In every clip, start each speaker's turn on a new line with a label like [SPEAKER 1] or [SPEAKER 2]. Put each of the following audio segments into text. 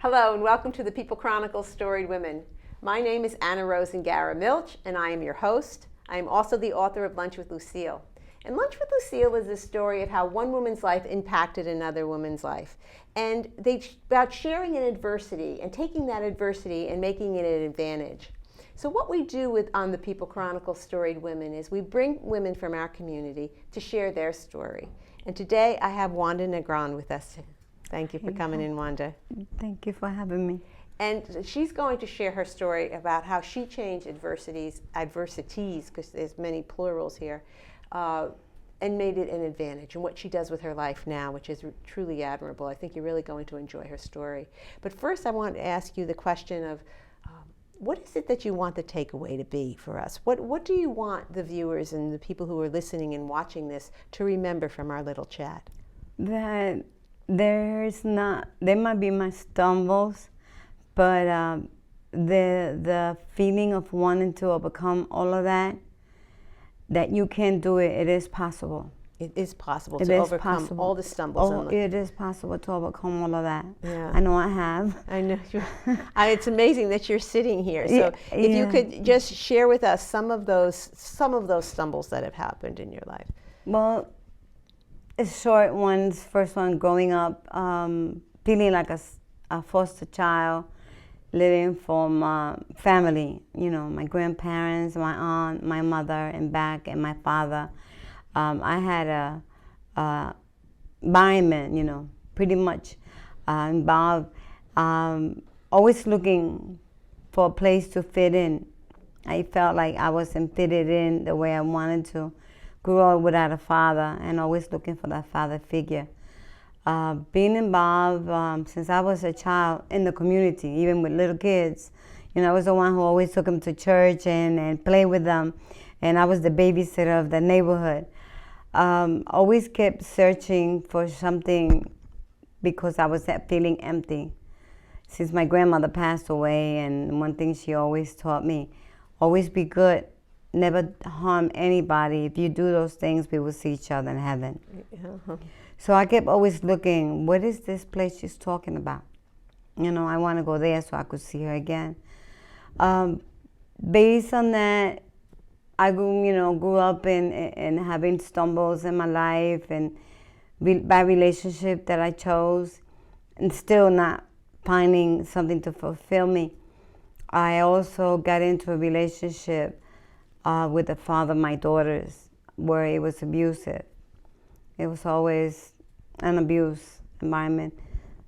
[SPEAKER 1] Hello and welcome to the People Chronicles Storied Women. My name is Anna Rosengara Milch and I am your host. I am also the author of Lunch with Lucille. And Lunch with Lucille is the story of how one woman's life impacted another woman's life. And about sharing an adversity and taking that adversity and making it an advantage. So what we do on the People Chronicles Storied Women is we bring women from our community to share their story. And today I have Wanda Negron with us. Thank you for coming in, Wanda.
[SPEAKER 2] Thank you for having me.
[SPEAKER 1] And she's going to share her story about how she changed adversities, because there's many plurals here, and made it an advantage, and what she does with her life now, which is truly admirable. I think you're really going to enjoy her story. But first, I want to ask you the question of, what is it that you want the takeaway to be for us? What do you want the viewers and the people who are listening and watching this to remember from our little chat?
[SPEAKER 2] That there might be my stumbles, but the feeling of wanting to overcome all of that you can do it. It is possible.
[SPEAKER 1] It is possible to overcome all the stumbles.
[SPEAKER 2] It is possible to overcome all of that.
[SPEAKER 1] Yeah.
[SPEAKER 2] I know I have.
[SPEAKER 1] I know. It's amazing that you're sitting here. So if you could just share with us some of those stumbles that have happened in your life.
[SPEAKER 2] Well, short ones. First one, growing up, feeling like a foster child, living for my family. You know, my grandparents, my aunt, my mother, and back, and my father. I had a environment, you know, pretty much involved. Always looking for a place to fit in. I felt like I wasn't fitted in the way I wanted to. Grew up without a father and always looking for that father figure. Being involved since I was a child in the community, even with little kids. You know, I was the one who always took them to church and played with them. And I was the babysitter of the neighborhood. Always kept searching for something because I was feeling empty. Since my grandmother passed away, and one thing she always taught me, always be good. Never harm anybody. If you do those things, we will see each other in heaven. Uh-huh. So I kept always looking, what is this place she's talking about? You know, I want to go there so I could see her again. Based on that, I grew up in having stumbles in my life and bad relationship that I chose, and still not finding something to fulfill me. I also got into a relationship with the father of my daughters, where it was abusive. It was always an abuse environment.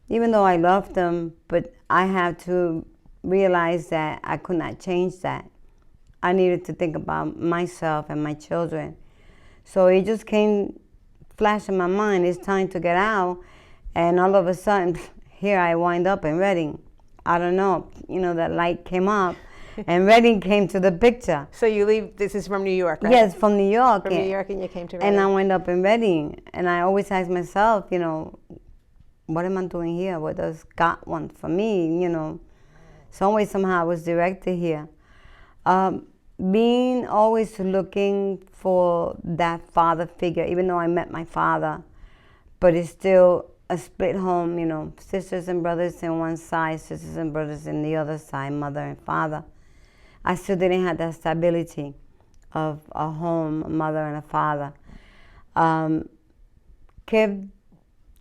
[SPEAKER 2] Even though I loved them, but I had to realize that I could not change that. I needed to think about myself and my children. So it just came flash in my mind, it's time to get out. And all of a sudden, here I wind up in Reading. I don't know, that light came up. And Reading came to the picture.
[SPEAKER 1] So you leave, this is from New York, right?
[SPEAKER 2] Yes, from New York.
[SPEAKER 1] From New York, and you came to Reading.
[SPEAKER 2] And I wound up in Reading. And I always ask myself, what am I doing here? What does God want for me? Some way, somehow I was directed here. Being always looking for that father figure, even though I met my father, but it's still a split home, sisters and brothers in one side, sisters and brothers in the other side, mother and father. I still didn't have that stability of a home, a mother and a father. Kept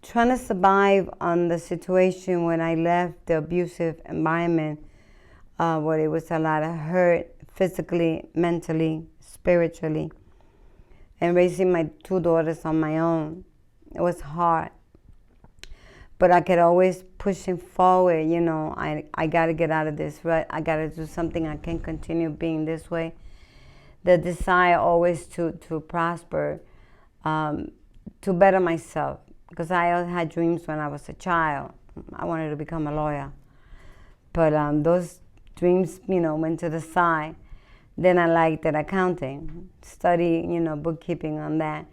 [SPEAKER 2] trying to survive on the situation when I left the abusive environment, where it was a lot of hurt, physically, mentally, spiritually, and raising my two daughters on my own. It was hard. But I could always pushing forward, I got to get out of this rut. I got to do something. I can't continue being this way. The desire always to prosper, to better myself. Because I had dreams when I was a child. I wanted to become a lawyer. But those dreams, went to the side. Then I liked that accounting, study, bookkeeping on that.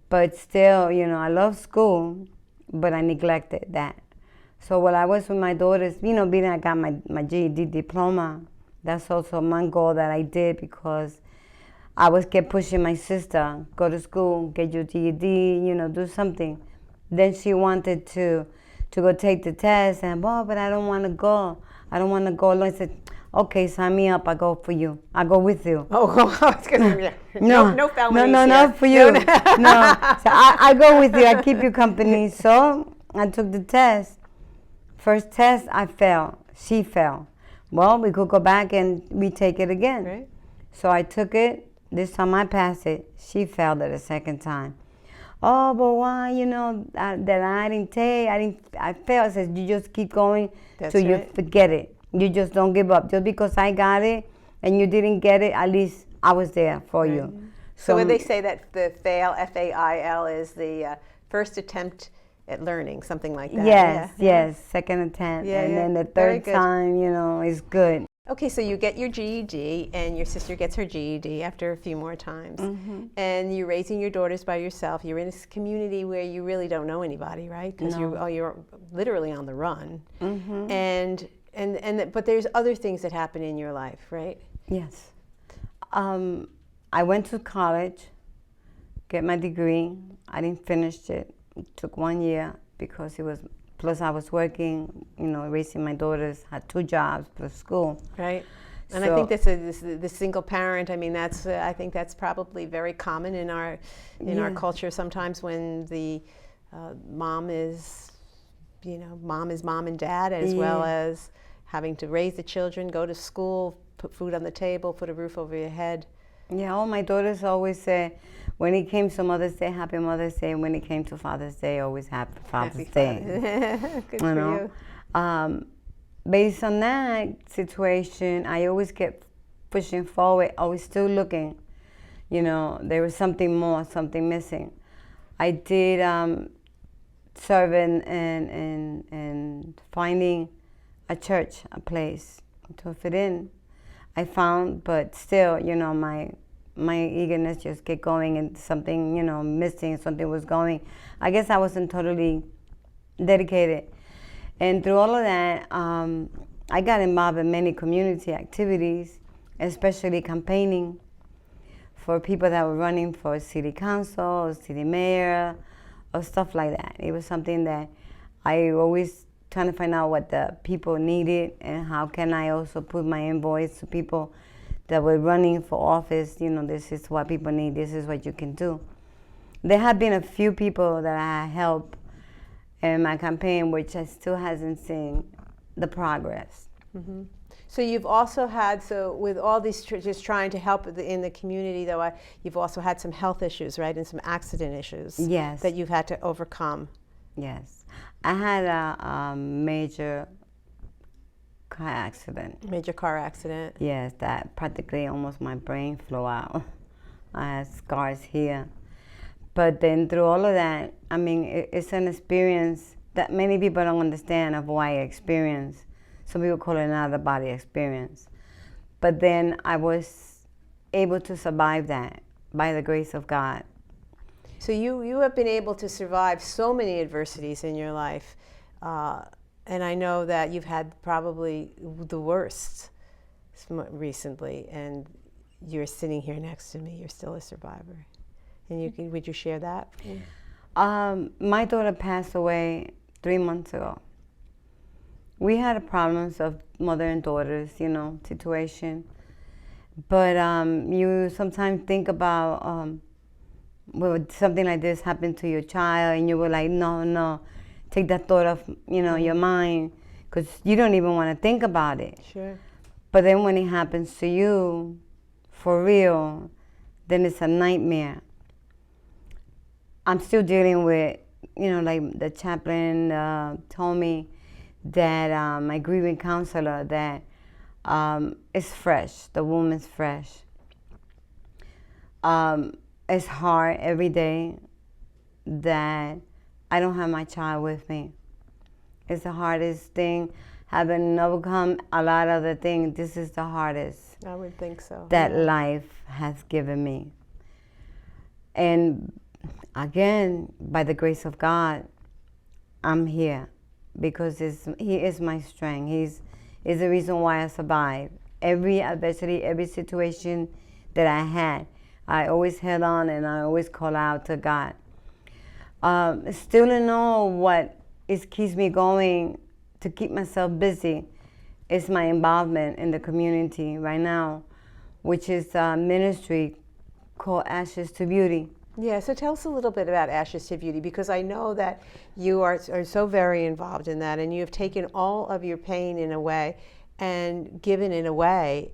[SPEAKER 2] But still, I love school. But I neglected that. So while I was with my daughters, being I got my GED diploma, that's also one goal that I did, because I kept pushing my sister, go to school, get your GED, do something. Then she wanted to to go take the test. And, but I don't want to go. I don't want to go. I said, okay, sign me up. I go for you. I go with you.
[SPEAKER 1] Oh, it's gonna be, no felonies
[SPEAKER 2] No,
[SPEAKER 1] here.
[SPEAKER 2] not for you. No. So I go with you. I keep you company. So I took the test. First test, I failed. She failed. Well, we could go back and retake it again.
[SPEAKER 1] Right.
[SPEAKER 2] So I took it. This time I passed it. She failed it a second time. Oh, but why, that I didn't take, I failed. I said, you just keep going till you forget it. You just don't give up. Just because I got it and you didn't get it, at least I was there for you.
[SPEAKER 1] So when they say that the fail, F-A-I-L, is the first attempt at learning, something like that.
[SPEAKER 2] Yes, second attempt. And then the third time, is good.
[SPEAKER 1] Okay, so you get your GED, and your sister gets her GED after a few more times.
[SPEAKER 2] Mm-hmm.
[SPEAKER 1] And you're raising your daughters by yourself. You're in a community where you really don't know anybody, right? Because you're literally on the run.
[SPEAKER 2] Mm-hmm.
[SPEAKER 1] But there's other things that happen in your life, right?
[SPEAKER 2] Yes. I went to college, get my degree. I didn't finish it. It took 1 year because plus I was working, raising my daughters, had 2 jobs plus school.
[SPEAKER 1] Right. And I think the single parent, I mean, I think that's probably very common in our culture sometimes, when the mom is mom and dad, as well as having to raise the children, go to school, put food on the table, put a roof over your head.
[SPEAKER 2] Yeah, all my daughters always say, when it came to Mother's Day, Happy Mother's Day. When it came to Father's Day, always Happy Father's Day.
[SPEAKER 1] Good for you.
[SPEAKER 2] Based on that situation, I always kept pushing forward, always still looking. There was something more, something missing. I did serve in finding a church, a place to fit in. I found, but still, my eagerness just kept going, and something, missing, something was going. I guess I wasn't totally dedicated. And through all of that, I got involved in many community activities, especially campaigning for people that were running for city council or city mayor or stuff like that. It was something that I always trying to find out what the people needed, and how can I also put my invoice to people that were running for office. This is what people need. This is what you can do. There have been a few people that I helped in my campaign, which I still hasn't seen the progress.
[SPEAKER 1] Mm-hmm. So you've also had, with all these just trying to help in the community, though, you've also had some health issues, right, and some accident issues.
[SPEAKER 2] Yes.
[SPEAKER 1] That you've had to overcome.
[SPEAKER 2] Yes. I had a major car accident.
[SPEAKER 1] Major car accident.
[SPEAKER 2] Yes, that practically almost my brain flew out. I had scars here. But then through all of that, I mean, it's an experience that many people don't understand of why I experienced. Some people call it an out-of-body experience. But then I was able to survive that by the grace of God.
[SPEAKER 1] So you have been able to survive so many adversities in your life, and I know that you've had probably the worst recently, and you're sitting here next to me. You're still a survivor, and would you share that?
[SPEAKER 2] My daughter passed away 3 months ago. We had problems of mother and daughters, situation, but you sometimes think about. Would something like this happen to your child, and you were like, no, take that thought off, your mind, because you don't even want to think about it.
[SPEAKER 1] Sure.
[SPEAKER 2] But then when it happens to you, for real, then it's a nightmare. I'm still dealing with, like the chaplain told me that my grieving counselor, that it's fresh, the woman's fresh. It's hard every day that I don't have my child with me. It's the hardest thing. Having overcome a lot of the things, this is the hardest.
[SPEAKER 1] I would think so.
[SPEAKER 2] That life has given me. And again, by the grace of God, I'm here because He is my strength. He's the reason why I survived. Every adversity, every situation that I had, I always held on, and I always call out to God. Still to know what it keeps me going to keep myself busy is my involvement in the community right now, which is a ministry called Ashes to Beauty.
[SPEAKER 1] Yeah, so tell us a little bit about Ashes to Beauty, because I know that you are so very involved in that, and you have taken all of your pain in a way and given it away,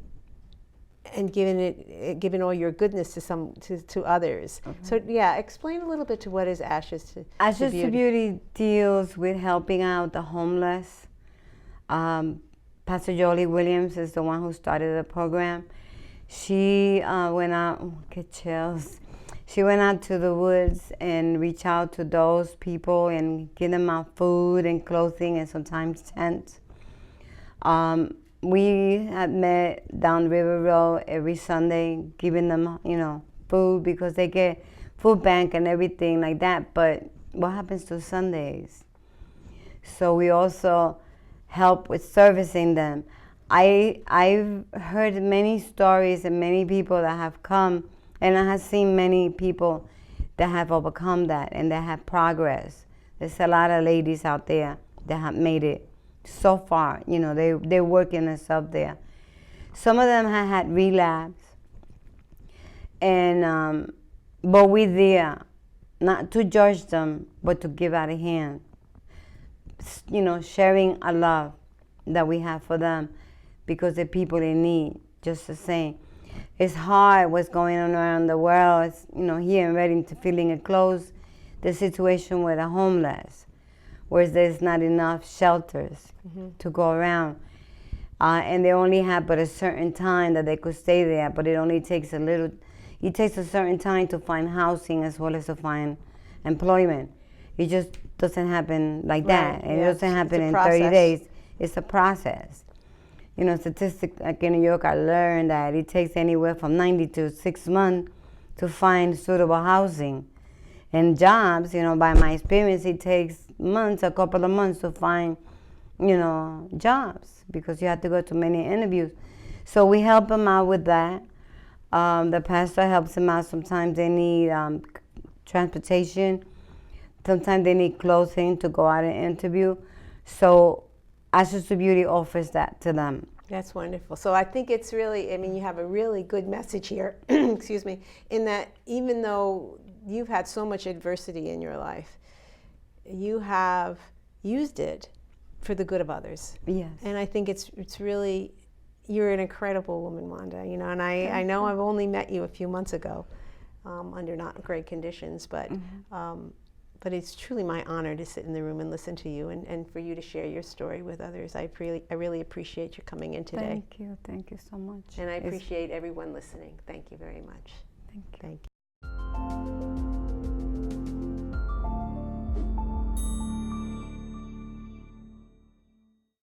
[SPEAKER 1] and given all your goodness to others. So yeah, explain a little bit to what is Ashes to Beauty.
[SPEAKER 2] Ashes to Beauty deals with helping out the homeless. Pastor Jolie Williams is the one who started the program. She went out, get chills. She went out to the woods and reached out to those people and give them out food and clothing and sometimes tents. We had met down River Road every Sunday, giving them, food because they get food bank and everything like that. But what happens to Sundays? So we also help with servicing them. I've heard many stories and many people that have come, and I have seen many people that have overcome that and that have progress. There's a lot of ladies out there that have made it so far. They're working themselves there. Some of them have had relapse, and but we're there not to judge them, but to give out a hand. Sharing a love that we have for them, because they're people in need just the same. It's hard what's going on around the world. It's, here in Reading, to feeling enclosed, the situation with the homeless, where there's not enough shelters to go around. And they only have but a certain time that they could stay there, but it only takes it takes a certain time to find housing as well as to find employment. It just doesn't happen like that. And it doesn't happen in 30 days. It's a process. Statistics like in New York, I learned that it takes anywhere from 90 to 6 months to find suitable housing. And jobs, by my experience, it takes a couple of months to find, jobs, because you have to go to many interviews. So we help them out with that. The pastor helps them out. Sometimes they need transportation. Sometimes they need clothing to go out and interview. So Ashes to Beauty offers that to them.
[SPEAKER 1] That's wonderful. So I think it's really, you have a really good message here, excuse me, in that even though you've had so much adversity in your life, you have used it for the good of others.
[SPEAKER 2] Yes.
[SPEAKER 1] And I think it's really, you're an incredible woman, Wanda, and I know I've only met you a few months ago under not great conditions, but but it's truly my honor to sit in the room and listen to you, and for you to share your story with others. I really appreciate you coming in today.
[SPEAKER 2] Thank you so much.
[SPEAKER 1] And I appreciate everyone listening. Thank you very much.
[SPEAKER 2] Thank you.
[SPEAKER 1] Thank you.